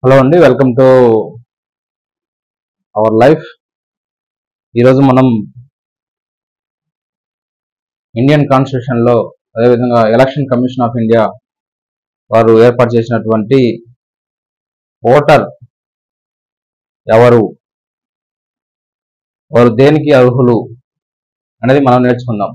Hello అండి, welcome to our life. ఈరోజు మనం ఇండియన్ కాన్స్టిట్యూషన్లో అదేవిధంగా ఎలక్షన్ కమిషన్ ఆఫ్ ఇండియా వారు ఏర్పాటు చేసినటువంటి ఓటర్ ఎవరు, వారు దేనికి అర్హులు అనేది మనం నేర్చుకుందాం.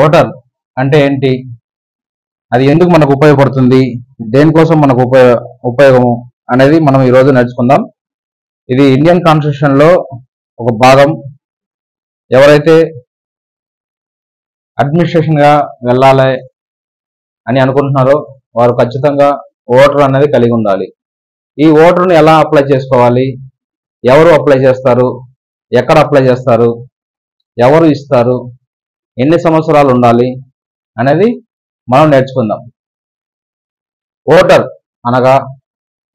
ఓటర్ అంటే ఏంటి, అది ఎందుకు మనకు ఉపయోగపడుతుంది, దేనికోసం మనకు ఉపయోగము అనేది మనం ఈరోజు నేర్చుకుందాం. ఇది ఇండియన్ కాన్స్టిట్యూషన్లో ఒక భాగం. ఎవరైతే అడ్మినిస్ట్రేషన్గా వెళ్ళాలి అని అనుకుంటున్నారో వారు ఖచ్చితంగా ఓటర్ అనేది కలిగి ఉండాలి. ఈ ఓటర్ని ఎలా అప్లై చేసుకోవాలి, ఎవరు అప్లై చేస్తారు, ఎక్కడ అప్లై చేస్తారు, ఎవరు ఇస్తారు, ఎన్ని సంవత్సరాలు ఉండాలి అనేది మనం నేర్చుకుందాం. ఓటర్ అనగా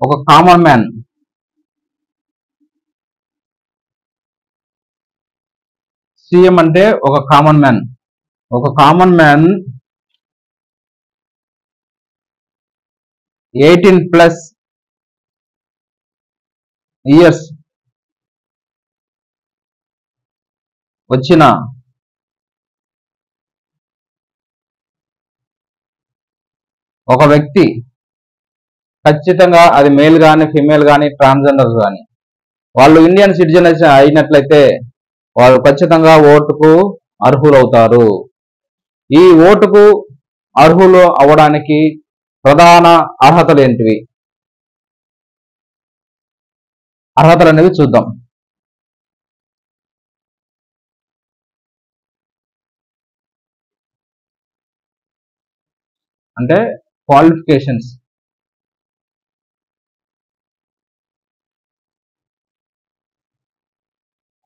ఒక కామన్ మ్యాన్. సీఎం అంటే ఒక కామన్ మ్యాన్. ఒక కామన్ మ్యాన్ 18+ ఇయర్స్ వచ్చిన ఒక వ్యక్తి, ఖచ్చితంగా అది మేల్ కానీ ఫిమేల్ కానీ ట్రాన్స్జెండర్స్ కానీ, వాళ్ళు ఇండియన్ సిటిజన్ అయినట్లయితే వారు ఖచ్చితంగా ఓటుకు అర్హులవుతారు. ఈ ఓటుకు అర్హులు అవడానికి ప్రధాన అర్హతలు ఏంటివి, అర్హతలు అనేవి చూద్దాం. అంటే క్వాలిఫికేషన్స్.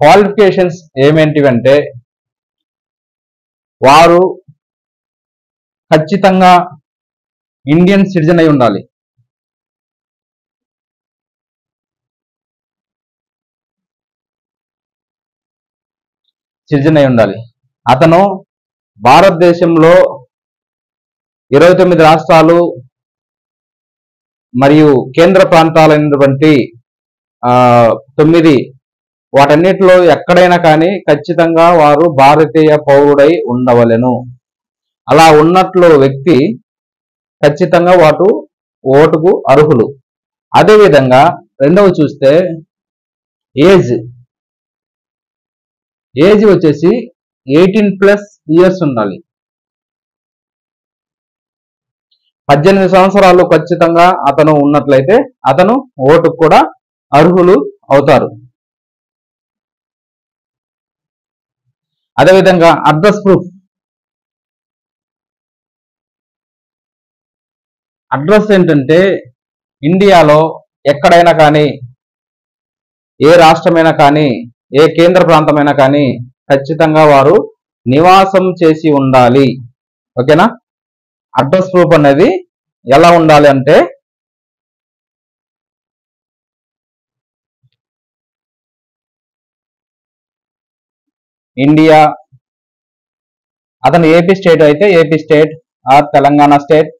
క్వాలిఫికేషన్స్ ఏమేంటివంటే, వారు ఖచ్చితంగా ఇండియన్ సిటిజన్ అయి ఉండాలి. అతను భారతదేశంలో 29 రాష్ట్రాలు మరియు కేంద్ర ప్రాంతాలైనటువంటి 9 వాటన్నిటిలో ఎక్కడైనా కానీ ఖచ్చితంగా వారు భారతీయ పౌరుడై ఉండవలెను. అలా ఉన్నట్లు వ్యక్తి ఖచ్చితంగా ఓటుకు అర్హులు. అదేవిధంగా రెండవ చూస్తే ఏజ్ వచ్చేసి 18+ ఇయర్స్ ఉండాలి. 18 సంవత్సరాలు ఖచ్చితంగా అతను ఉన్నట్లయితే అతను ఓటుకు కూడా అర్హులు అవుతారు. అదేవిధంగా అడ్రస్ ప్రూఫ్. అడ్రస్ ఏంటంటే, ఇండియాలో ఎక్కడైనా కానీ, ఏ రాష్ట్రమైనా కానీ, ఏ కేంద్ర ప్రాంతమైనా కానీ ఖచ్చితంగా వారు నివాసం చేసి ఉండాలి. ఓకేనా? అడ్రస్ ప్రూఫ్ అనేది ఎలా ఉండాలి అంటే, ఇండియా, అతను ఏపీ స్టేట్ అయితే AP state or Telangana state,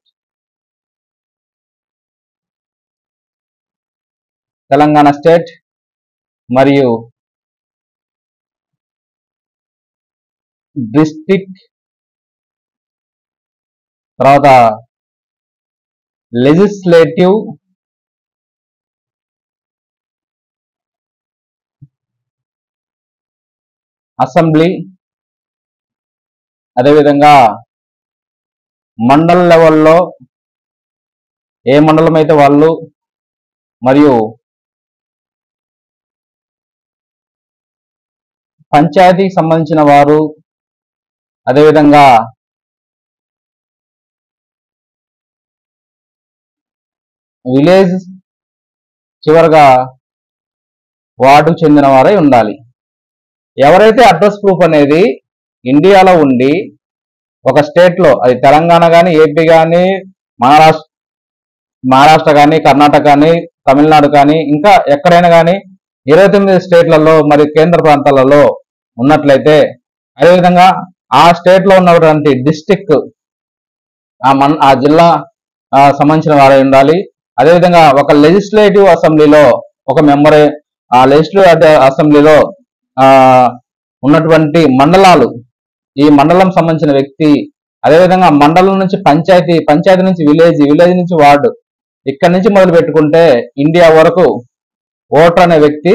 మరియు డిస్ట్రిక్ట్, తర్వాత లెజిస్లేటివ్, అసెంబ్లీ, అదేవిధంగా మండల లెవెల్లో ఏ మండలం అయితే వాళ్ళు, మరియు పంచాయతీకి సంబంధించిన వారు, అదేవిధంగా విలేజ్ చివరగా వార్డుకు చెందిన వారై ఉండాలి. ఎవరైతే అడ్రస్ ప్రూఫ్ అనేది ఇండియాలో ఉండి ఒక స్టేట్ లో, అది తెలంగాణ కానీ, ఏపీ కానీ, మహారాష్ట్ర కానీ, కర్ణాటక కానీ, తమిళనాడు కానీ, ఇంకా ఎక్కడైనా కానీ 29 స్టేట్లలో మరియు కేంద్ర ప్రాంతాలలో ఉన్నట్లయితే, అదేవిధంగా ఆ స్టేట్ లో ఉన్నటువంటి డిస్టిక్ ఆ జిల్లా సంబంధించిన వారై ఉండాలి. అదేవిధంగా ఒక లెజిస్లేటివ్ అసెంబ్లీలో ఒక మెంబర్, ఆ లెజిస్లేటివ్ అసెంబ్లీలో ఉన్నటువంటి మండలాలు, ఈ మండలం సంబంధించిన వ్యక్తి, అదేవిధంగా మండలం నుంచి పంచాయతీ, పంచాయతీ నుంచి విలేజ్, విలేజ్ నుంచి వార్డు, ఇక్కడి నుంచి మొదలు పెట్టుకుంటే ఇండియా వరకు ఓటర్ అనే వ్యక్తి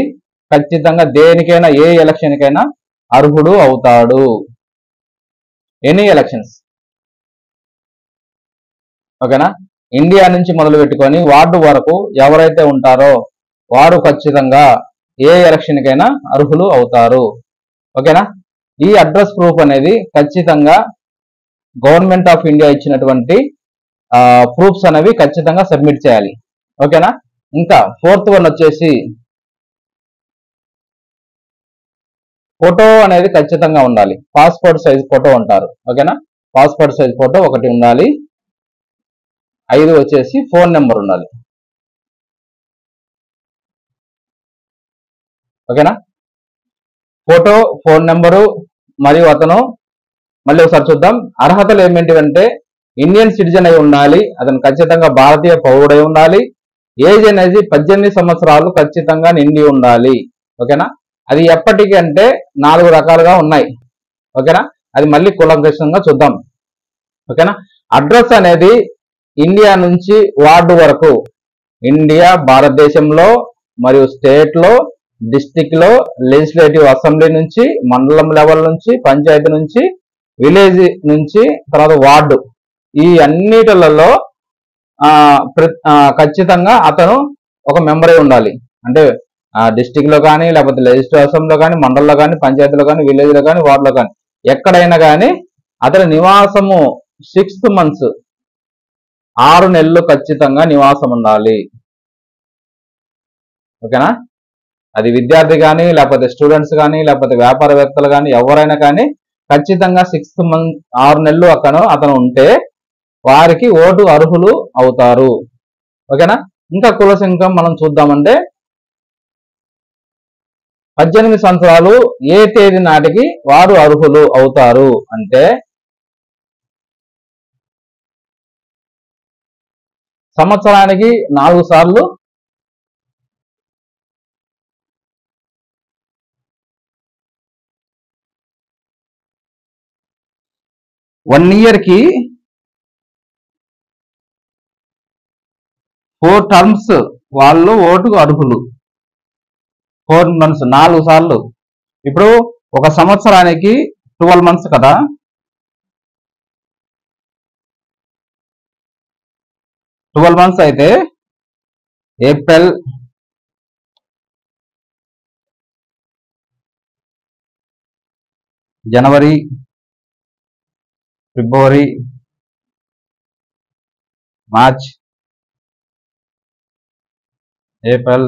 ఖచ్చితంగా దేనికైనా, ఏ ఎలక్షన్కైనా అర్హుడు అవుతాడు. ఎనీ ఎలక్షన్స్, ఓకేనా. ఇండియా నుంచి మొదలు పెట్టుకొని వార్డు వరకు ఎవరైతే ఉంటారో వారు ఖచ్చితంగా ఏ ఎలక్షన్కైనా అర్హులు అవుతారు, ఓకేనా. ఈ అడ్రస్ ప్రూఫ్ అనేది ఖచ్చితంగా గవర్నమెంట్ ఆఫ్ ఇండియా ఇచ్చినటువంటి ప్రూఫ్స్ అనేవి ఖచ్చితంగా సబ్మిట్ చేయాలి, ఓకేనా. ఇంకా 4th వన్ వచ్చేసి ఫోటో అనేది ఖచ్చితంగా ఉండాలి. పాస్పోర్ట్ సైజ్ ఫోటో అంటారు, ఓకేనా. పాస్పోర్ట్ సైజ్ ఫోటో ఒకటి ఉండాలి. 5 వచ్చేసి ఫోన్ నెంబర్ ఉండాలి, ఓకేనా. ఫోటో, ఫోన్ నెంబరు మరియు అతను, మళ్ళీ ఒకసారి చూద్దాం. అర్హతలు ఏమిటంటే ఇండియన్ సిటిజన్ అయి ఉండాలి, అతను ఖచ్చితంగా భారతీయ పౌరుడై ఉండాలి. ఏజ్ అనేది 18 సంవత్సరాలు ఖచ్చితంగా నిండి ఉండాలి, ఓకేనా. అది ఎప్పటికీ అంటే 4 రకాలుగా ఉన్నాయి, ఓకేనా. అది మళ్ళీ కులంకషంగా చూద్దాం, ఓకేనా. అడ్రస్ అనేది ఇండియా నుంచి వార్డు వరకు, ఇండియా భారతదేశంలో మరియు స్టేట్ లో, డిస్టిక్ లో, లెజిస్లేటివ్ అసెంబ్లీ నుంచి, మండలం లెవెల్ నుంచి, పంచాయతీ నుంచి, విలేజ్ నుంచి, తర్వాత వార్డు, ఈ అన్నిటిలలో ఖచ్చితంగా అతను ఒక మెంబర్ అయి ఉండాలి. అంటే డిస్టిక్ లో కానీ, లేకపోతే లెజిస్లేటివ్ అసెంబ్లీలో కానీ, మండలంలో కానీ, పంచాయతీలో కానీ, విలేజ్ లో కానీ, వార్డులో కానీ, ఎక్కడైనా కానీ అతని నివాసము 6 months 6 నెలలు ఖచ్చితంగా నివాసం ఉండాలి, ఓకేనా. అది విద్యార్థి కానీ, లేకపోతే స్టూడెంట్స్ కానీ, లేకపోతే వ్యాపారవేత్తలు కానీ, ఎవరైనా కానీ ఖచ్చితంగా 6 నెలలు అతను ఉంటే వారికి ఓటు అర్హులు అవుతారు, ఓకేనా. ఇంకా కుల సంఘం మనం చూద్దామంటే 18 సంవత్సరాలు ఏ తేదీ నాటికి వారు అర్హులు అవుతారు అంటే సంవత్సరానికి 4 సార్లు వన్ ఇయర్ కి 4 టర్మ్స్ వాళ్ళు ఓటుకు అర్హులు. 4 months 4 సార్లు. ఇప్పుడు ఒక సంవత్సరానికి 12 months కదా, అయితే ఏప్రిల్, జనవరి, ఫిబ్రవరి, March, April,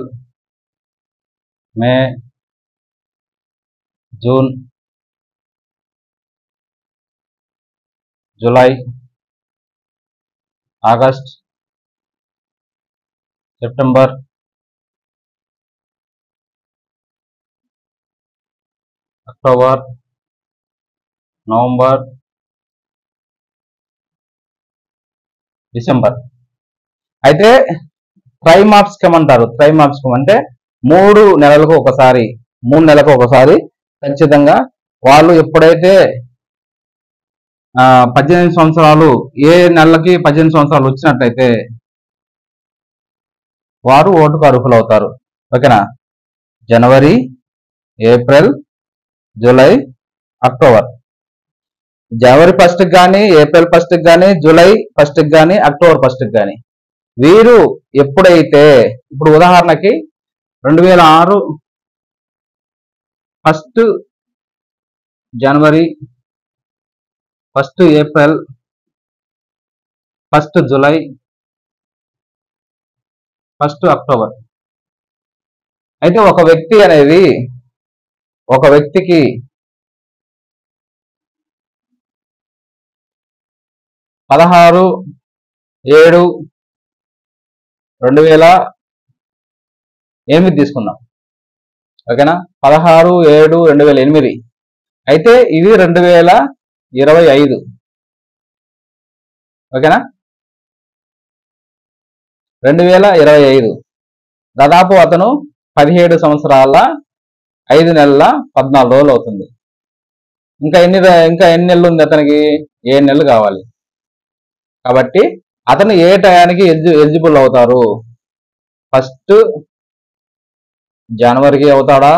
May, June, July, August, September, October, November, December. అయితే త్రైమాసికం అంటారు. త్రైమాసికం అంటే 3 నెలలకు ఒకసారి, 3 నెలలకు ఒకసారి ఖచ్చితంగా వాళ్ళు ఎప్పుడైతే 18 సంవత్సరాలు, ఏ నెలకి 18 సంవత్సరాలు వచ్చినట్లయితే వారు ఓటుకు అర్హులు అవుతారు, ఓకేనా. జనవరి, ఏప్రిల్, జూలై, అక్టోబర్. జనవరి 1st కానీ, ఏప్రిల్ 1st కానీ, జూలై 1st కానీ, అక్టోబర్ 1st కానీ వీరు ఎప్పుడైతే, ఇప్పుడు ఉదాహరణకి 2006 1 జనవరి, 1 ఏప్రిల్, 1 జూలై, 1 అక్టోబర్. అయితే ఒక వ్యక్తికి 16/7/2008 తీసుకుందాం. ఓకేనా, 16/7/2008. అయితే ఇది 2025. ఓకేనా, 2025. దాదాపు అతను 17 సంవత్సరాల 5 నెలల 14 రోజులు అవుతుంది. ఇంకా ఎన్ని నెలలు ఉంది అతనికి? 7 నెలలు కావాలి. కాబట్టి అతను ఏ టయానికి ఎలిజిబుల్ అవుతారు? 1 జనవరికి అవుతాడా,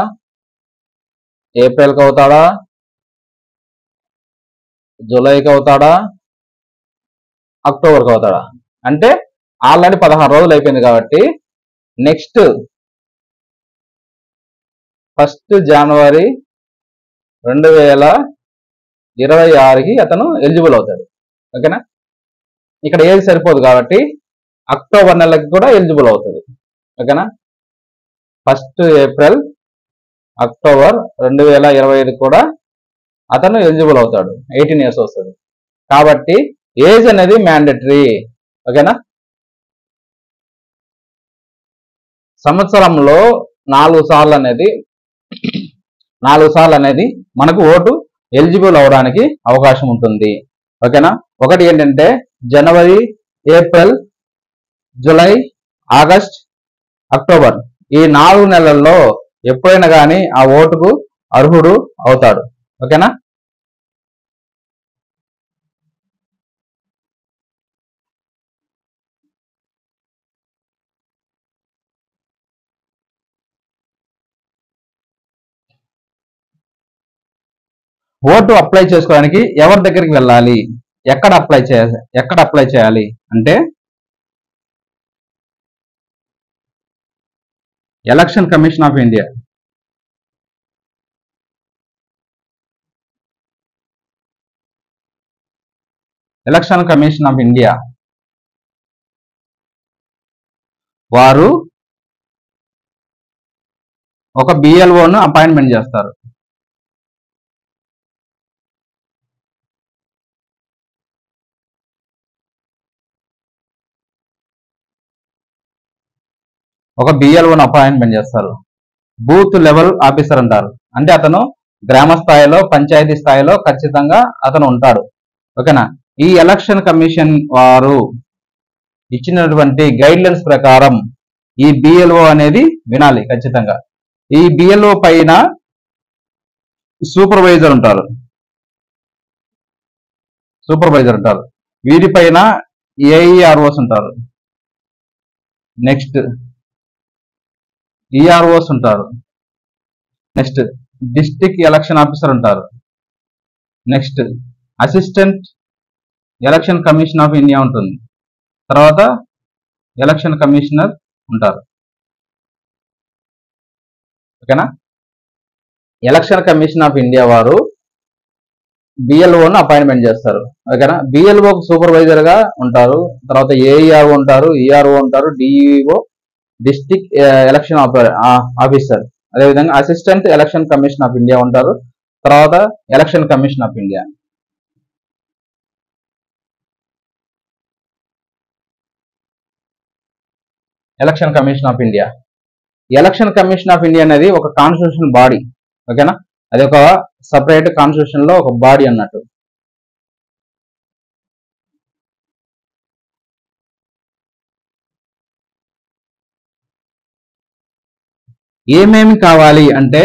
ఏప్రిల్కి అవుతాడా, జూలైకి అవుతాడా, అక్టోబర్కి అవుతాడా? అంటే ఆల్రెడీ 16 రోజులు అయిపోయింది కాబట్టి నెక్స్ట్ 1 జనవరి 2026కి అతను ఎలిజిబుల్ అవుతాడు. ఓకేనా, ఇక్కడ ఏది సరిపోదు కాబట్టి అక్టోబర్ నెలకి కూడా ఎలిజిబుల్ అవుతుంది. ఓకేనా, 1 ఏప్రిల్ అక్టోబర్ 2025 కూడా అతను ఎలిజిబుల్ అవుతాడు. 18 years వస్తుంది. కాబట్టి ఏజ్ అనేది మ్యాండేటరీ. ఓకేనా, సంవత్సరంలో 4 సార్లు అనేది మనకు ఓటు ఎలిజిబుల్ అవడానికి అవకాశం ఉంటుంది. ఓకేనా, ఒకటి ఏంటంటే జనవరి, ఏప్రిల్, జూలై, ఆగస్ట్, అక్టోబర్ ఈ 4 నెలల్లో ఎప్పుడైనా కానీ ఆ ఓటుకు అర్హుడు అవుతాడు. ఓకేనా, ఓటు అప్లై చేసుకోవడానికి ఎవరి దగ్గరికి వెళ్ళాలి, ఎక్కడ అప్లై చేయాలి అంటే ఎలక్షన్ కమిషన్ ఆఫ్ ఇండియా వారు ఒక బిఎల్ఓను అపాయింట్మెంట్ చేస్తారు. బూత్ లెవెల్ ఆఫీసర్ అంటారు. అంటే అతను గ్రామ స్థాయిలో, పంచాయతీ స్థాయిలో ఖచ్చితంగా అతను ఉంటాడు. ఓకేనా, ఈ ఎలక్షన్ కమిషన్ వారు ఇచ్చినటువంటి గైడ్లైన్స్ ప్రకారం ఈ బిఎల్ఓ అనేది వినాలి ఖచ్చితంగా. ఈ బిఎల్ఓ పైన సూపర్వైజర్ ఉంటారు. వీరిపైన ఏఈఆర్ఓస్ ఉంటారు. నెక్స్ట్ ఈఆర్ఓస్ ఉంటారు. నెక్స్ట్ డిస్ట్రిక్ట్ ఎలక్షన్ ఆఫీసర్ ఉంటారు. Next assistant election commission of India ఉంటుంది. తర్వాత ఎలక్షన్ కమిషనర్ ఉంటారు. ఓకేనా, ఎలక్షన్ కమిషన్ ఆఫ్ ఇండియా వారు బిఎల్ఓను అపాయింట్మెంట్ చేస్తారు. ఓకేనా, బిఎల్ఓ సూపర్వైజర్ గా ఉంటారు. తర్వాత ఏఈఆర్ఓ ఉంటారు, ఈఆర్ఓ ఉంటారు, డిఈఓ డిస్ట్రిక్ట్ ఎలక్షన్ ఆఫీసర్, అదేవిధంగా assistant election commission of India ఉంటారు. తర్వాత election commission of India. Election commission of India అనేది ఒక కాన్స్టిట్యూషన్ బాడీ. ఓకేనా, అది ఒక సపరేట్ కాన్స్టిట్యూషన్ లో ఒక బాడీ అన్నట్టు. ఏమేమి కావాలి అంటే,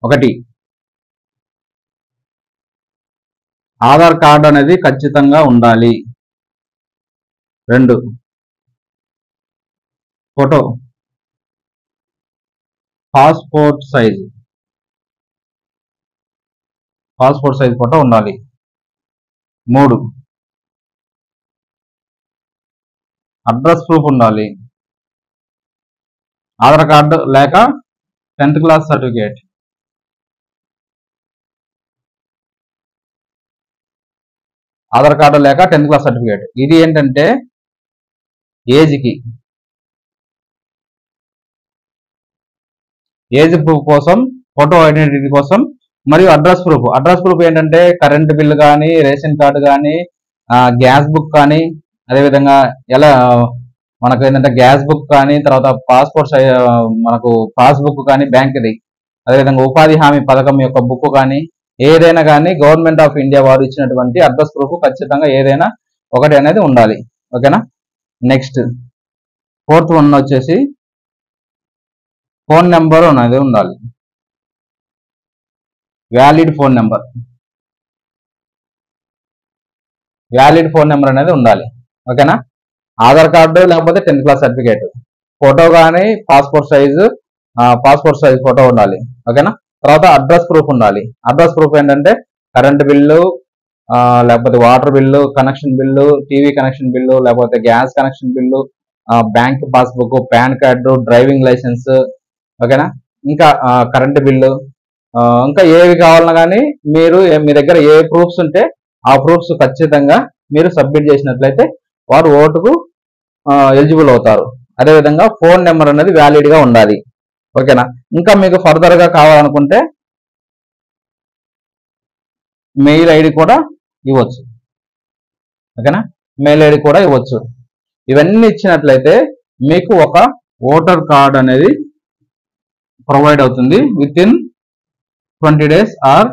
1 ఆధార్ కార్డు అనేది ఖచ్చితంగా ఉండాలి. 2 ఫోటో, పాస్పోర్ట్ సైజ్ ఫోటో ఉండాలి. 3 అడ్రస్ ప్రూఫ్ ఉండాలి. ఆధార్ కార్డు లేక 10th class certificate. Aadhaar card లేక 10th క్లాస్ సర్టిఫికేట్. ఇది ఏంటంటే ఏజ్కి, ఏజ్ ప్రూఫ్ కోసం, ఫోటో ఐడెంటిటీ కోసం, మరియు అడ్రస్ ప్రూఫ్. అడ్రస్ ప్రూఫ్ ఏంటంటే కరెంట్ బిల్ కానీ, రేషన్ కార్డు కానీ, గ్యాస్ బుక్ కానీ, అదేవిధంగా ఎలా మనకు ఏంటంటే గ్యాస్ బుక్ కానీ, తర్వాత పాస్పోర్ట్ మనకు పాస్బుక్ కానీ బ్యాంక్ది, అదేవిధంగా ఉపాధి హామీ పథకం యొక్క బుక్ కానీ, ఏదైనా కానీ గవర్నమెంట్ ఆఫ్ ఇండియా వారు ఇచ్చినటువంటి అడ్రస్ ప్రూఫ్ ఖచ్చితంగా ఏదైనా ఒకటి అనేది ఉండాలి. ఓకేనా. నెక్స్ట్ 4th వన్ వచ్చేసి ఫోన్ నెంబర్ అనేది ఉండాలి. Valid phone number, valid phone number అనేది ఉండాలి. ఓకేనా. ఆధార్ కార్డు లేకపోతే 10th క్లాస్ సర్టిఫికేట్, ఫోటో కానీ పాస్పోర్ట్ సైజు ఫోటో ఉండాలి. ఓకేనా. తర్వాత అడ్రస్ ప్రూఫ్ ఉండాలి. అడ్రస్ ప్రూఫ్ ఏంటంటే కరెంట్ బిల్లు, లేకపోతే water bill, connection bill, TV connection bill, లేకపోతే gas connection bill, bank passbook, PAN card, driving licence. ఓకేనా. ఇంకా కరెంట్ బిల్లు, ఇంకా ఏవి కావాలన్నా కానీ మీరు మీ దగ్గర ఏ ప్రూఫ్స్ ఉంటే ఆ ప్రూఫ్స్ ఖచ్చితంగా మీరు సబ్మిట్ చేసినట్లయితే వారు ఓటుకు ఎలిజిబుల్ అవుతారు. అదేవిధంగా ఫోన్ నెంబర్ అనేది వ్యాలిడ్ గా ఉండాలి. ఓకేనా. ఇంకా మీకు ఫర్దర్ గా కావాలనుకుంటే మెయిల్ ఐడి కూడా ఇవ్వచ్చు. ఓకేనా. మెయిల్ ఐడి కూడా ఇవ్వచ్చు. ఇవన్నీ ఇచ్చినట్లయితే మీకు ఒక ఓటర్ కార్డ్ అనేది ప్రొవైడ్ అవుతుంది with in 20 days or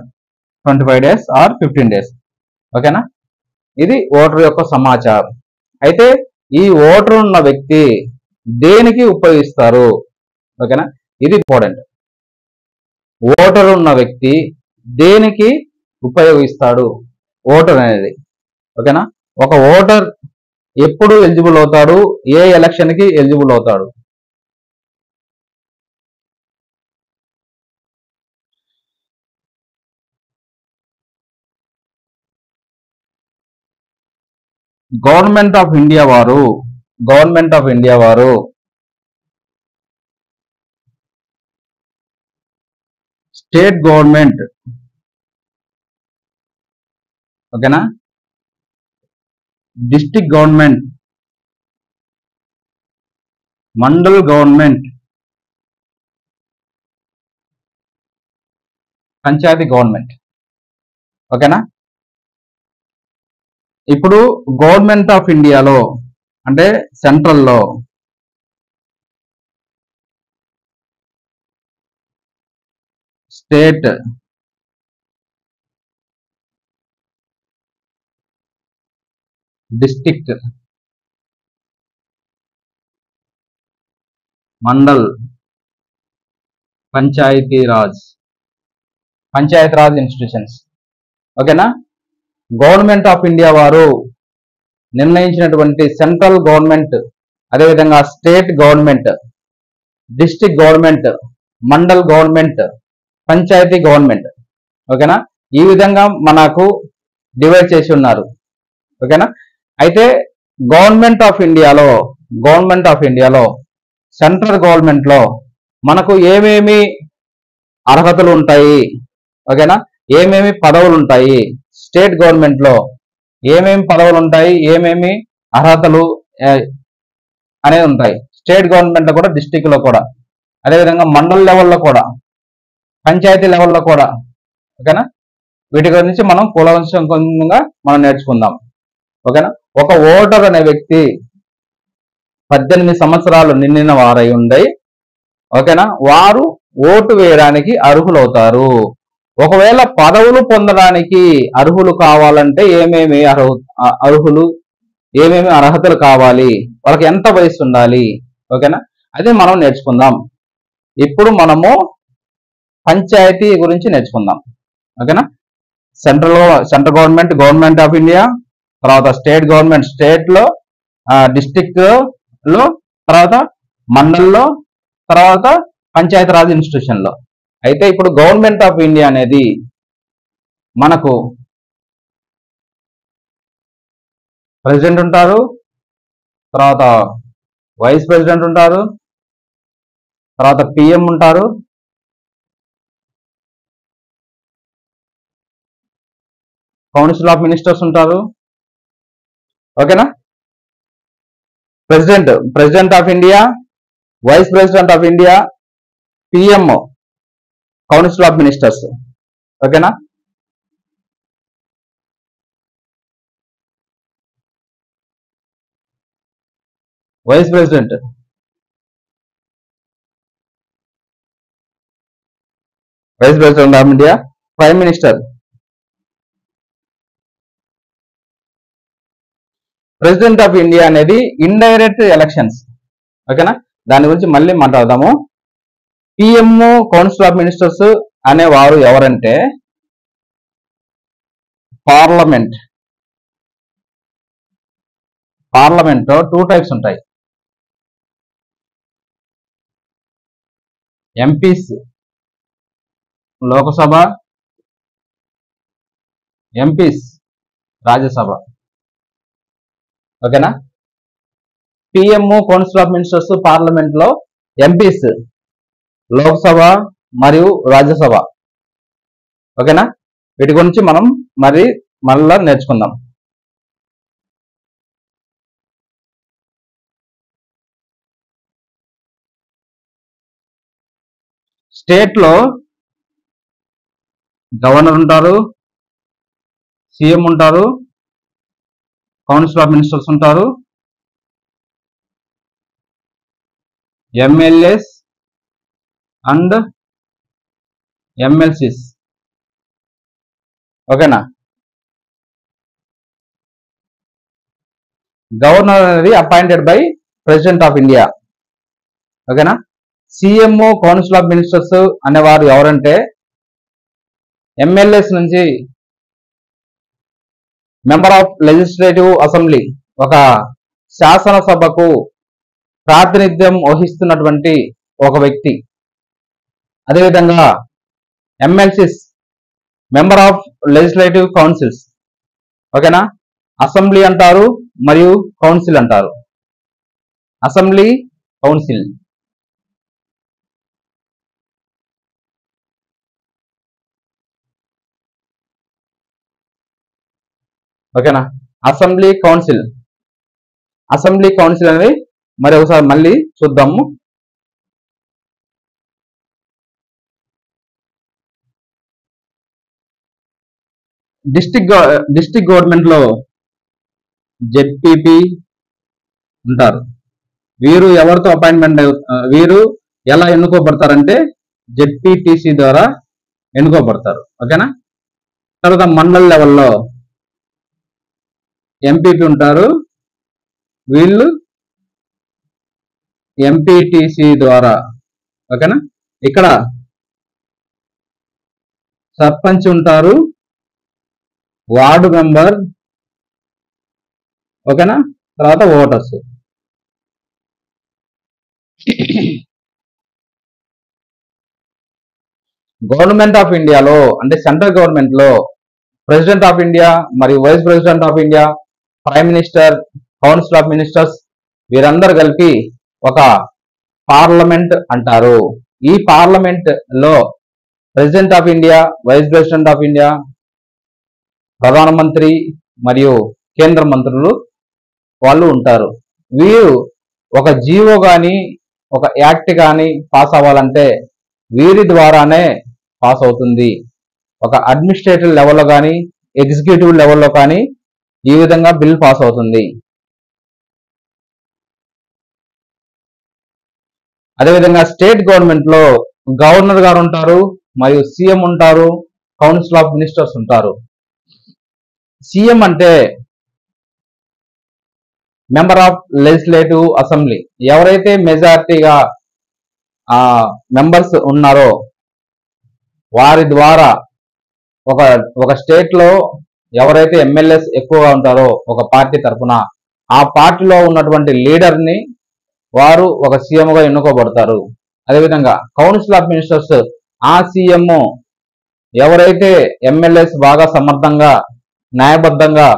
25 days or 15 days. ఓకేనా. ఇది ఓటర్ యొక్క సమాచారం. అయితే ఈ ఓటర్ ఉన్న వ్యక్తి దేనికి ఉపయోగిస్తారు? ఓకేనా. ఇది ఇంపార్టెంట్. ఓటర్ ఉన్న వ్యక్తి దేనికి ఉపయోగిస్తాడు ఓటర్ అనేది? ఓకేనా. ఒక ఓటర్ ఎప్పుడు ఎలిజిబుల్ అవుతాడు? ఏ ఎలక్షన్ కి ఎలిజిబుల్ అవుతాడు? గవర్నమెంట్ ఆఫ్ ఇండియా వారు స్టేట్ గవర్నమెంట్, ఓకేనా, district government, mandal government, panchayati government. ఓకేనా. ఇప్పుడు గవర్నమెంట్ ఆఫ్ ఇండియాలో అంటే సెంట్రల్లో state, district, mandal, panchayati raj institutions. ఓకేనా. గవర్నమెంట్ ఆఫ్ ఇండియా వారు నిర్ణయించినటువంటి సెంట్రల్ గవర్నమెంట్, అదేవిధంగా state government, district government, mandal government, panchayati government. ఓకేనా. ఈ విధంగా మనకు డివైడ్ చేసి ఉన్నారు. ఓకేనా. అయితే గవర్నమెంట్ ఆఫ్ ఇండియాలో సెంట్రల్ గవర్నమెంట్ లో మనకు ఏమేమి అర్హతలు ఉంటాయి? ఓకేనా. ఏమేమి పదవులు ఉంటాయి? స్టేట్ గవర్నమెంట్ లో ఏమేమి పదవులు ఉంటాయి, ఏమేమి అర్హతలు అనేది ఉంటాయి. స్టేట్ గవర్నమెంట్ లో కూడా, డిస్ట్రిక్ట్ లో కూడా, అదేవిధంగా మండల్ లెవెల్లో కూడా, పంచాయతీ లెవెల్లో కూడా. ఓకేనా. వీటి గురించి మనం కూలంకషంగా మనం నేర్చుకుందాం. ఓకేనా. ఒక ఓటర్ అనే వ్యక్తి 18 సంవత్సరాలు నిండిన వారై ఉండి, ఓకేనా, వారు ఓటు వేయడానికి అర్హులవుతారు. ఒకవేళ పదవులు పొందడానికి అర్హులు కావాలంటే ఏమేమి అర్హతలు కావాలి, వాళ్ళకి ఎంత వయసు ఉండాలి? ఓకేనా. అదే మనం నేర్చుకుందాం. ఇప్పుడు మనము పంచాయతీ గురించి నేర్చుకుందాం. ఓకేనా. సెంట్రల్ గవర్నమెంట్ ఆఫ్ ఇండియా, తర్వాత స్టేట్ గవర్నమెంట్ స్టేట్ లో, డిస్ట్రిక్ట్ లో, తర్వాత మండల్లో, తర్వాత పంచాయతీ రాజ్ ఇన్స్టిట్యూషన్ లో. అయితే ఇప్పుడు గవర్నమెంట్ ఆఫ్ ఇండియా అనేది మనకు ప్రెసిడెంట్ ఉంటారు, తర్వాత వైస్ ప్రెసిడెంట్ ఉంటారు, తర్వాత పిఎం ఉంటారు, కౌన్సిల్ ఆఫ్ మినిస్టర్స్ ఉంటారు, ఓకేనా. President of India, vice president of India, PM council of ministers. ఓకేనా. Vice president of India, prime minister. President of India అనేది ఇండైరెక్ట్ ఎలక్షన్స్. ఓకేనా, దాని గురించి మళ్ళీ మాట్లాడదాము. పిఎం కౌన్సిల్ ఆఫ్ మినిస్టర్స్ అనేవారు ఎవరంటే పార్లమెంట్. పార్లమెంట్ 2 టైప్స్ ఉంటాయి. MPs Lok Sabha, MPs Rajya Sabha. ఓకేనా. PM council of ministers parliament లో, ఎంపీస్ లోక్సభ మరియు రాజ్యసభ. ఓకేనా, వీటి గురించి మనం మళ్ళా నేర్చుకుందాం. స్టేట్ లో గవర్నర్ ఉంటారు, సీఎం ఉంటారు, కౌన్సిల్ ఆఫ్ మినిస్టర్స్ ఉంటారు, ఎమ్మెల్యేస్ అండ్ ఎమ్మెల్సీస్. ఓకేనా. గవర్నర్ అనేది appointed by president of India. ఓకేనా. సీఎం కౌన్సిల్ ఆఫ్ మినిస్టర్స్ అనేవారు ఎవరంటే ఎమ్మెల్యేస్ నుంచి మెంబర్ ఆఫ్ లెజిస్లేటివ్ అసెంబ్లీ, ఒక శాసనసభకు ప్రాతినిధ్యం వహిస్తున్నటువంటి ఒక వ్యక్తి. అదేవిధంగా MLCs member of legislative councils. ఓకేనా. అసెంబ్లీ అంటారు మరియు కౌన్సిల్ అంటారు. Assembly, council. ఓకేనా. Assembly, council. అసెంబ్లీ, కౌన్సిల్ అనేది మరి ఒకసారి మళ్ళీ చూద్దాము. డిస్ట్రిక్ట్ గవర్నమెంట్ లో జెడ్పీపీ ఉంటారు. వీరు ఎవరితో అపాయింట్మెంట్, వీరు ఎలా ఎన్నుకోబడతారంటే జెడ్పీటీసీ ద్వారా ఎన్నుకోబడతారు. ఓకేనా. తర్వాత మండల్ లెవెల్లో ఎంపీపీ ఉంటారు. వీళ్ళు ఎంపీటీసీ ద్వారా. ఓకేనా. ఇక్కడ సర్పంచ్ ఉంటారు, వార్డు మెంబర్. ఓకేనా. తర్వాత ఓటర్స్. గవర్నమెంట్ ఆఫ్ ఇండియాలో అంటే సెంట్రల్ గవర్నమెంట్ లో ప్రెసిడెంట్ ఆఫ్ ఇండియా మరియు vice president of India, prime minister, council of ministers వీరందరూ కలిపి ఒక పార్లమెంట్ అంటారు. ఈ పార్లమెంట్ లో president of India, vice president of India, ప్రధానమంత్రి మరియు కేంద్ర మంత్రులు వాళ్ళు ఉంటారు. వీరు ఒక జీవో కానీ ఒక యాక్ట్ కానీ పాస్ అవ్వాలంటే వీరి ద్వారానే పాస్ అవుతుంది. ఒక అడ్మినిస్ట్రేటివ్ లెవెల్లో కానీ ఎగ్జిక్యూటివ్ లెవెల్లో కానీ ఈ విధంగా బిల్ పాస్ అవుతుంది. అదేవిధంగా స్టేట్ గవర్నమెంట్ లో గవర్నర్ గారు ఉంటారు మరియు సీఎం ఉంటారు, కౌన్సిల్ ఆఫ్ మినిస్టర్స్ ఉంటారు. సీఎం అంటే మెంబర్ ఆఫ్ లెజిస్లేటివ్ అసెంబ్లీ. ఎవరైతే మెజారిటీగా మెంబర్స్ ఉన్నారో వారి ద్వారా ఒక స్టేట్ లో ఎవరైతే ఎమ్మెల్యేస్ ఎక్కువగా ఉంటారో ఒక పార్టీ తరఫున, ఆ పార్టీలో ఉన్నటువంటి లీడర్ ని వారు ఒక సీఎం గా ఎన్నుకోబడతారు. అదేవిధంగా కౌన్సిల్ ఆఫ్ మినిస్టర్స్, ఆ సీఎం ఎవరైతే ఎమ్మెల్యేస్ బాగా సమర్థంగా న్యాయబద్ధంగా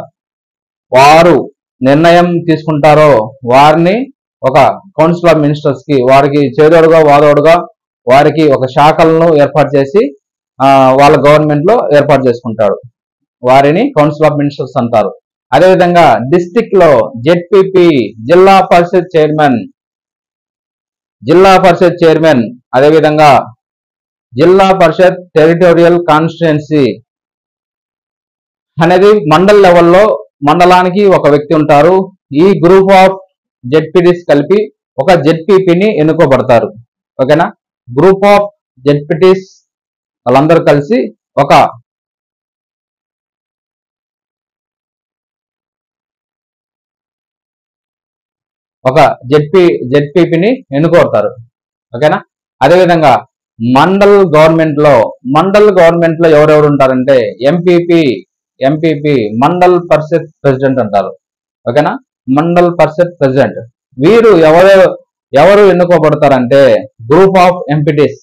వారు నిర్ణయం తీసుకుంటారో వారిని ఒక కౌన్సిల్ ఆఫ్ మినిస్టర్స్ కి, వారికి చేదోడుగా వాదోడుగా వారికి ఒక శాఖలను ఏర్పాటు చేసి వాళ్ళ గవర్నమెంట్ లో ఏర్పాటు చేసుకుంటాడు. వారిని కౌన్సిల్ ఆఫ్ మినిస్టర్స్ అంటారు. అదేవిధంగా డిస్టిక్ లో జెడ్పీపీ జిల్లా పరిషత్ చైర్మన్, అదేవిధంగా జిల్లా పరిషత్ టెరిటోరియల్ కాన్స్టిట్యుయెన్సీ అనేది మండల్ లెవెల్లో మండలానికి ఒక వ్యక్తి ఉంటారు. ఈ గ్రూప్ ఆఫ్ జెడ్పీటీస్ కలిపి ఒక జెడ్పీపీని ఎన్నుకోబడతారు. ఓకేనా, గ్రూప్ ఆఫ్ జెడ్పీటీస్ వాళ్ళందరూ కలిసి ఒక జెడ్పీపీని ఎన్నుకోతారు. ఓకేనా, అదేవిధంగా మండల్ గవర్నమెంట్ లో ఎవరెవరు ఉంటారంటే ఎంపీపీ మండల్ పరిషత్ ప్రెసిడెంట్ అంటారు. ఓకేనా, మండల్ పరిషత్ ప్రెసిడెంట్ వీరు ఎవరు ఎన్నుకోబడతారంటే group of MPTs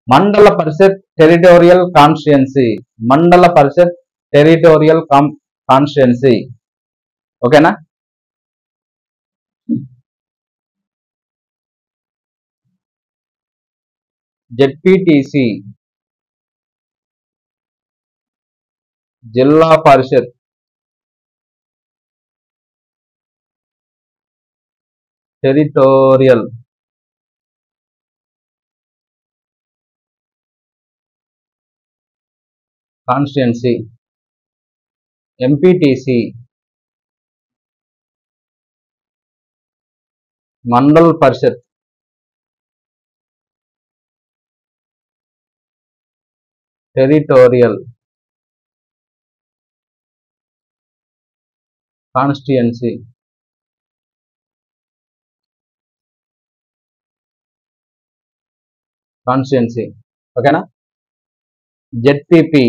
Mandal Parishad territorial constituency. ఓకేనా, ZPTC Zilla Parishad territorial constituency. MPTC Mandal Parishad territorial constituency. ఓకేనా, జెడ్పీపీ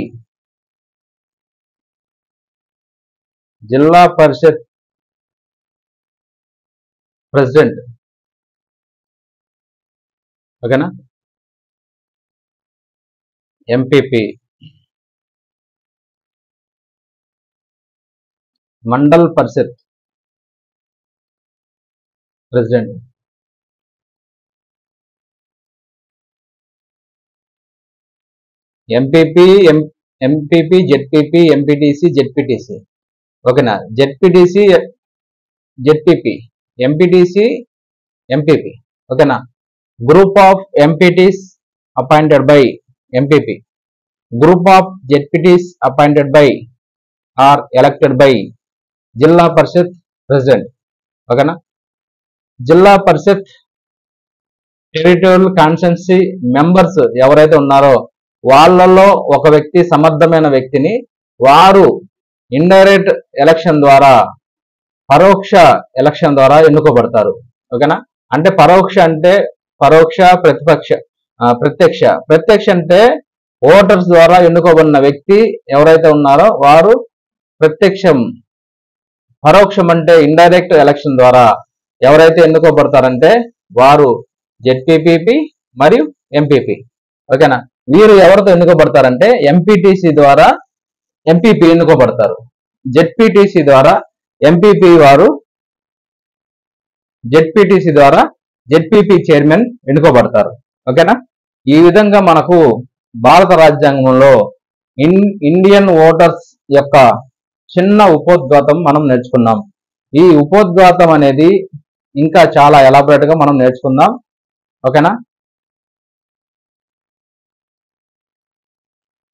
జిల్లా పరిషత్ ప్రెసిడెంట్. ఓకేనా, MPP Mandal Parishad president. MPP ZPP MPTC. ఓకేనా, జెడ్పీపీ ఎంపీపీ. ఓకేనా, group of MPTs appointed by MPP, group of ZPTs appointed by or elected by Zilla Parishad president. ఓకేనా, జిల్లా Parishad territorial constituency members ఎవరైతే ఉన్నారో వాళ్ళలో ఒక వ్యక్తి, సమర్థమైన వ్యక్తిని వారు ఇండైరెక్ట్ ఎలక్షన్ ద్వారా, పరోక్ష ఎలక్షన్ ద్వారా ఎన్నుకోబడతారు. ఓకేనా, అంటే పరోక్ష, ప్రత్యక్ష అంటే ఓటర్స్ ద్వారా ఎన్నుకోబడిన వ్యక్తి ఎవరైతే ఉన్నారో వారు ప్రత్యక్షం. పరోక్షం అంటే ఇండైరెక్ట్ ఎలక్షన్ ద్వారా ఎవరైతే ఎన్నుకోబడతారంటే వారు జెడ్పీపీ మరియు ఎంపీపీ. ఓకేనా, వీరు ఎవరితో ఎన్నుకోబడతారంటే ఎంపీటీసీ ద్వారా ఎంపీపీ ఎన్నుకోబడతారు. జెడ్పీటీసీ ద్వారా ఎంపీపీ వారు జెడ్పీటీసీ ద్వారా జెడ్పీపీ చైర్మన్ ఎన్నుకోబడతారు. ఓకేనా, ఈ విధంగా మనకు భారత రాజ్యాంగంలో ఇండియన్ ఓటర్స్ యొక్క చిన్న ఉపోద్ఘాతం మనం నేర్చుకున్నాం. ఈ ఉపోద్ఘాతం అనేది ఇంకా చాలా ఎలాబరేట్ గా మనం నేర్చుకుందాం. ఓకేనా,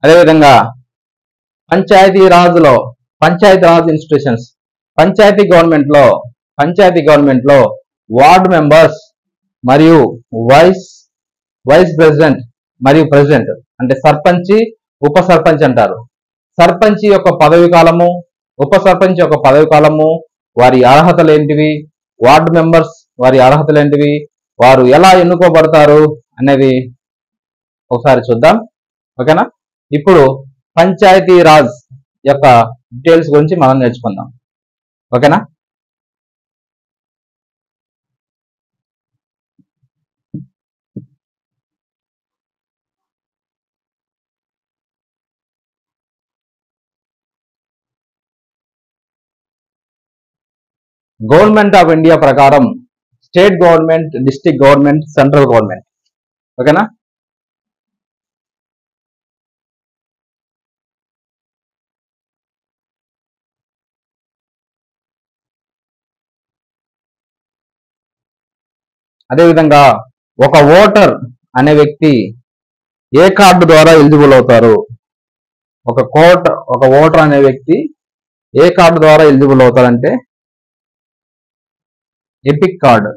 అదేవిధంగా పంచాయతీ రాజ్ ఇన్స్టిట్యూషన్స్, పంచాయతీ గవర్నమెంట్ లో వార్డు మెంబర్స్ మరియు వైస్ ప్రెసిడెంట్ మరియు ప్రెసిడెంట్ అంటే సర్పంచి, ఉప సర్పంచ్ అంటారు. సర్పంచి యొక్క పదవి కాలము, ఉప సర్పంచ్ యొక్క పదవి కాలము, వారి అర్హతలు ఏంటివి, వార్డు మెంబర్స్ వారి అర్హతలు ఏంటివి, వారు ఎలా ఎన్నుకోబడతారు అనేది ఒకసారి చూద్దాం. ఓకేనా, ఇప్పుడు పంచాయతీ రాజ్ యొక్క డీటెయిల్స్ గురించి మనం నేర్చుకుందాం. ఓకేనా, గవర్నమెంట్ ఆఫ్ ఇండియా ప్రకారం state government, district government, central government. ఓకేనా, అదేవిధంగా ఒక ఓటర్ అనే వ్యక్తి ఏ కార్డు ద్వారా ఎలిజిబుల్ అవుతారు? ఒక ఓటర్ అనే వ్యక్తి ఏ కార్డు ద్వారా ఎలిజిబుల్ అవుతారంటే EPIC card.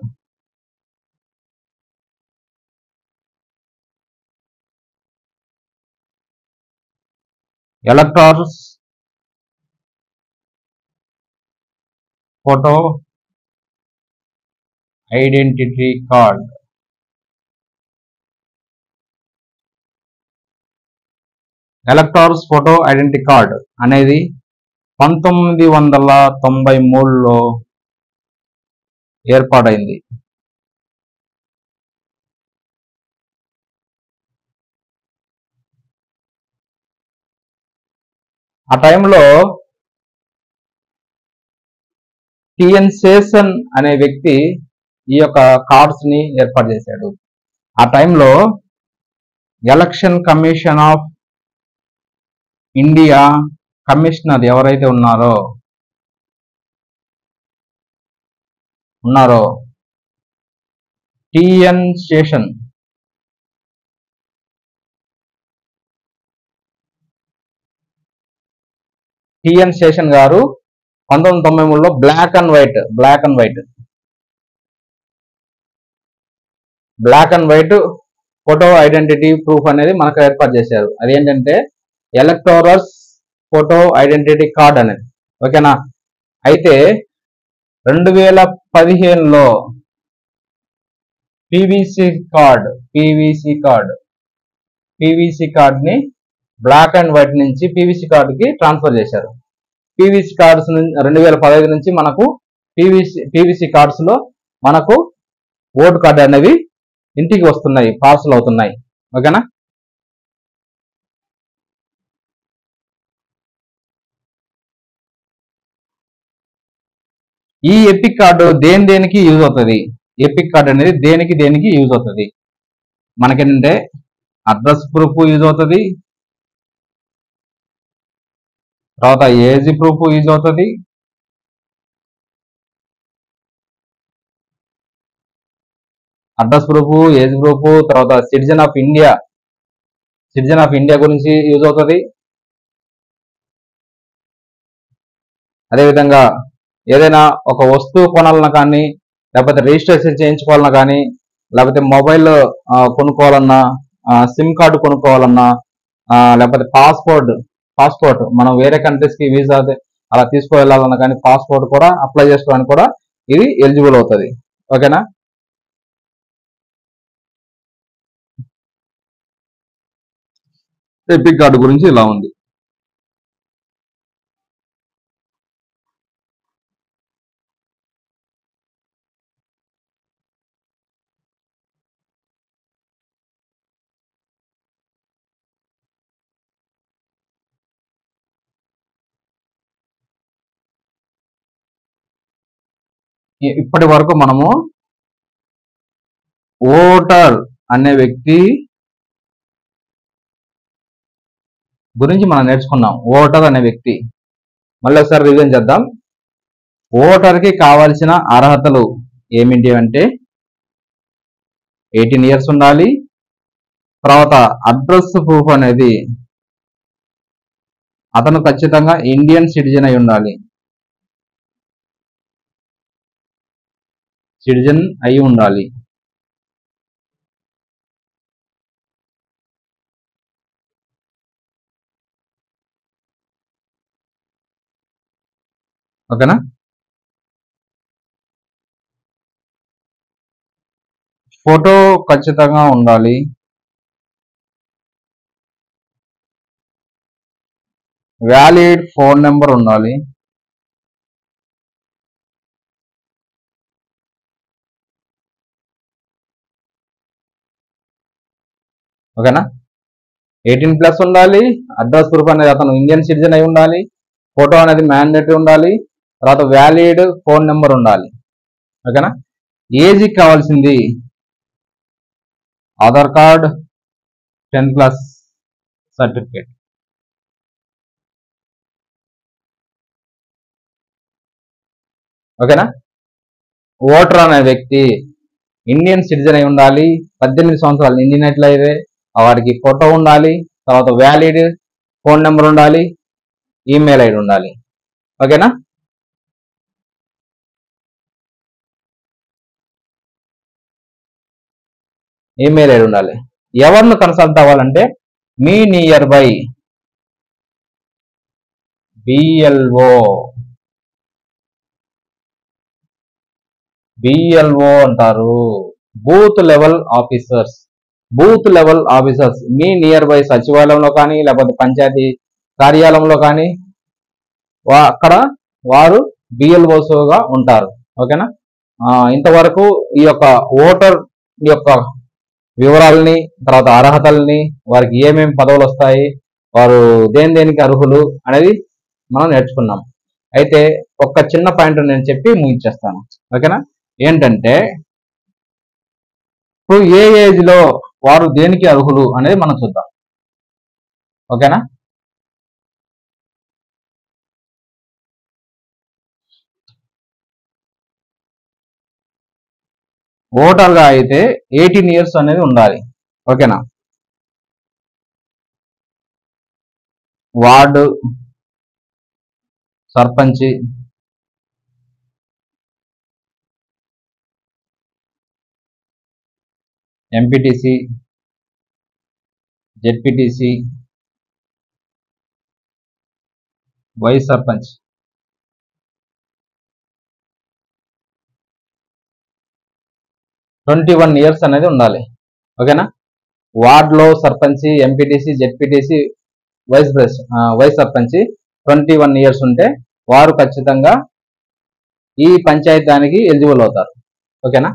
Electors photo identity card. Electors photo identity card అనేది 1993లో ఏర్పాటైంది. ఆ టైంలో టిఎన్ శేషన్ అనే వ్యక్తి ఈ యొక్క కార్డ్స్ ని ఏర్పాటు చేశాడు. ఆ టైంలో election commission of India commissioner ఎవరైతే ఉన్నారో టిఎన్ శేషన్ గారు 1993లో black and white photo identity proof అనేది మనకు ఏర్పాటు చేశారు. అదేంటంటే ఎలక్టోరల్స్ ఫోటో ఐడెంటిటీ కార్డ్ అనేది. ఓకేనా? అయితే 2015లో పీవీసీ కార్డ్ ని బ్లాక్ అండ్ వైట్ నుంచి పీవీసీ కార్డ్ కి ట్రాన్స్ఫర్ చేశారు. పీవీసీ కార్డ్స్ 2015 నుంచి మనకు పీవీసీ కార్డ్స్ లో మనకు ఓటు కార్డు అనేవి ఇంటికి వస్తున్నాయి, పార్సల్ అవుతున్నాయి. ఓకేనా? ఈ ఎపిక్ కార్డు దేనికి యూజ్ అవుతుంది? ఎపిక్ కార్డు అనేది దేనికి యూజ్ అవుతుంది? మనకేంటంటే అడ్రస్ ప్రూఫ్ యూజ్ అవుతుంది, తర్వాత ఏజ్ ప్రూఫ్ యూజ్ అవుతుంది, అడ్రస్ ప్రూఫ్, ఏజ్ ప్రూఫ్, తర్వాత సిటిజన్ ఆఫ్ ఇండియా గురించి యూజ్ అవుతుంది. అదేవిధంగా ఏదైనా ఒక వస్తువు కొనాలన్నా కానీ, లేకపోతే రిజిస్ట్రేషన్ చేయించుకోవాలన్నా కానీ, లేకపోతే మొబైల్ కొనుక్కోవాలన్నా, సిమ్ కార్డు కొనుక్కోవాలన్నా, లేకపోతే పాస్పోర్ట్ మనం వేరే కంట్రీస్కి వీసా అలా తీసుకువెళ్ళాలన్నా కానీ పాస్పోర్ట్ కూడా అప్లై చేసుకోవడానికి కూడా ఇది ఎలిజిబుల్ అవుతుంది. ఓకేనా? ఎపిక్ కార్డు గురించి ఇలా ఉంది. ఇప్పటి వరకు మనము ఓటర్ అనే వ్యక్తి గురించి మనం నేర్చుకున్నాం. ఓటర్ అనే వ్యక్తి మళ్ళీ ఒకసారి రివిజన్ చేద్దాం. ఓటర్కి కావాల్సిన అర్హతలు ఏమిటి అంటే 18 ఇయర్స్ ఉండాలి. తర్వాత అడ్రస్ ప్రూఫ్ అనేది అతను ఖచ్చితంగా ఇండియన్ సిటిజన్ అయి ఉండాలి. ఓకేనా? ఫోటో ఖచ్చితంగా ఉండాలి. వ్యాలిడ్ ఫోన్ నెంబర్ ఉండాలి. ఓకేనా? 18+ ఉండాలి. అడ్రస్ ప్రూఫ్ అనేది అతను ఇండియన్ సిటిజన్ అయి ఉండాలి. ఫోటో అనేది మ్యాండేటరీ ఉండాలి. తర్వాత వ్యాలిడ్ ఫోన్ నెంబర్ ఉండాలి. ఓకేనా? ఏజ్ కావాల్సింది ఆధార్ కార్డ్, 10+ సర్టిఫికేట్. ఓకేనా? ఓటర్ అనే వ్యక్తి ఇండియన్ సిటిజన్ అయి ఉండాలి, 18 సంవత్సరాలు నిండినట్లయితే వాడికి ఫోటో ఉండాలి, తర్వాత వ్యాలిడ్ ఫోన్ నెంబర్ ఉండాలి, ఈమెయిల్ ఐడి ఉండాలి. ఓకేనా? ఈమెయిల్ ఐడి ఉండాలి. ఎవరిని కన్సల్ట్ అవ్వాలంటే మీ నియర్ బై బిఎల్ఓ అంటారు, booth level officers. Me near by సచివాలయంలో కానీ లేకపోతే పంచాయతీ కార్యాలయంలో కానీ అక్కడ వారు బిఎల్ఓస్గా ఉంటారు. ఓకేనా? ఇంతవరకు ఈ యొక్క ఓటర్ యొక్క వివరాలని, తర్వాత అర్హతల్ని, వారికి ఏమేమి పదవులు వస్తాయి, వారు దేనికి అర్హులు అనేది మనం నేర్చుకున్నాం. అయితే ఒక చిన్న పాయింట్ నేను చెప్పి ముగించేస్తాను. ఓకేనా? ఏంటంటే ఇప్పుడు ఏ ఏజ్ లో వారు దేనికి అర్హులు అనేది మనం చూద్దాం. ఓకేనా? ఓటర్గా అయితే 18 ఇయర్స్ అనేది ఉండాలి. ఓకేనా? Ward sarpanch, MPTC, ZPTC, vice sarpanch, twenty 21 years అనేది ఉండాలి. ఓకేనా? వార్డులో sarpanch, MPTC, ZPTC, vice sarpanch 21 years ఉంటే వారు ఖచ్చితంగా ఈ పంచాయతీకి ఎలిజిబుల్ అవుతారు. ఓకేనా?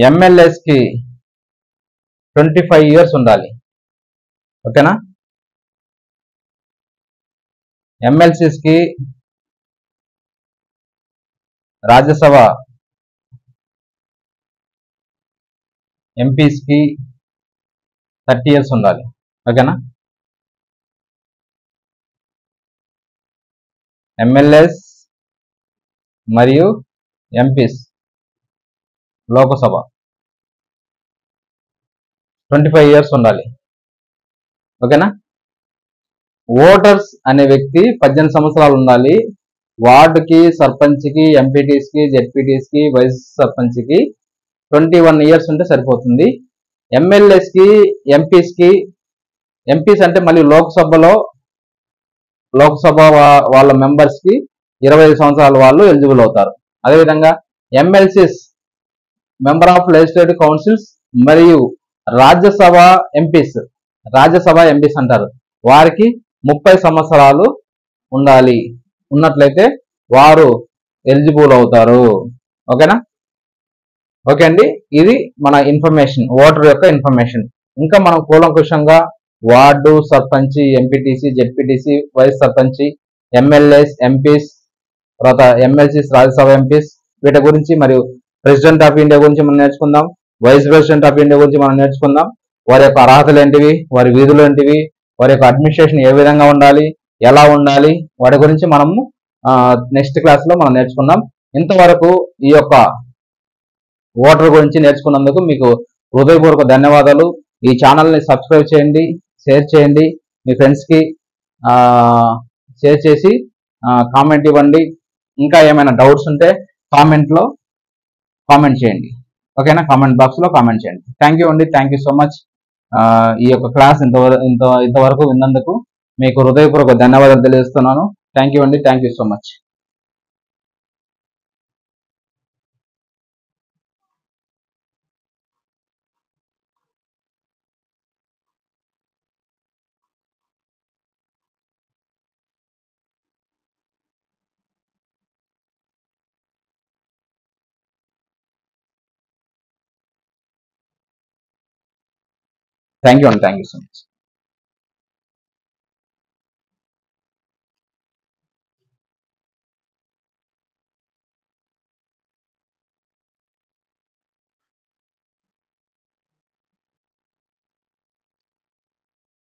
ఎమ్మెల్యేస్ కి 25 ఇయర్స్ ఉండాలి. ఓకేనా? ఎమ్మెల్సీస్ కి రాజ్యసభ ఎంపీస్ కి 30 ఇయర్స్ ఉండాలి. ఓకేనా? ఎమ్మెల్యేస్ మరియు ఎంపీస్ లోకసభ 25 ఇయర్స్ ఉండాలి. ఓకేనా? ఓటర్స్ అనే వ్యక్తి 18 సంవత్సరాలు ఉండాలి. వార్డుకి, సర్పంచ్కి, ఎంపీటీస్కి, జెడ్పీటీస్కి, వైస్ సర్పంచ్కి 21 ఇయర్స్ ఉంటే సరిపోతుంది. ఎమ్మెల్యేస్కి, ఎంపీస్ అంటే మళ్ళీ లోక్సభ వాళ్ళ మెంబర్స్కి 25 సంవత్సరాల వాళ్ళు ఎలిజిబుల్ అవుతారు. అదేవిధంగా MLCs member of legislative councils మరియు రాజ్యసభ ఎంపీస్ అంటారు, వారికి 30 సంవత్సరాలు ఉన్నట్లయితే వారు ఎలిజిబుల్ అవుతారు. ఓకేనా? ఓకే అండి, ఇది మన ఇన్ఫర్మేషన్, ఓటర్ యొక్క ఇన్ఫర్మేషన్. ఇంకా మనం కూలంకుషంగా ward, sarpanch, MPTC, ZPTC, vice sarpanch, MLAs, MPs, తర్వాత ఎమ్మెల్సీస్, రాజ్యసభ ఎంపీస్ వీటి గురించి మరియు ప్రెసిడెంట్ ఆఫ్ ఇండియా గురించి మనం నేర్చుకుందాం. వైస్ ప్రెసిడెంట్ ఆఫ్ ఇండియా గురించి మనం నేర్చుకుందాం. వారి యొక్క అర్హతలు ఏంటివి, వారి విధులు ఏంటివి, వారి యొక్క అడ్మినిస్ట్రేషన్ ఏ విధంగా ఉండాలి, ఎలా ఉండాలి, వాటి గురించి మనము నెక్స్ట్ క్లాస్ లో మనం నేర్చుకుందాం. ఇంతవరకు ఈ యొక్క ఓటర్ గురించి నేర్చుకున్నందుకు మీకు హృదయపూర్వక ధన్యవాదాలు. ఈ ఛానల్ని సబ్స్క్రైబ్ చేయండి, షేర్ చేయండి, మీ ఫ్రెండ్స్కి షేర్ చేసి కామెంట్ ఇవ్వండి. ఇంకా ఏమైనా డౌట్స్ ఉంటే కామెంట్లో కామెంట్ చేయండి. ఓకేనా? కామెంట్ బాక్స్లో కామెంట్ చేయండి. థ్యాంక్ యూ అండి, థ్యాంక్ యూ సో మచ్. ఈ యొక్క క్లాస్ ఇంతవరకు విన్నందుకు మీకు హృదయపూర్వక ధన్యవాదాలు తెలియజేస్తున్నాను. థ్యాంక్ యూ అండి, thank you so much. Thank you అండి, థ్యాంక్ యూ సో మచ్.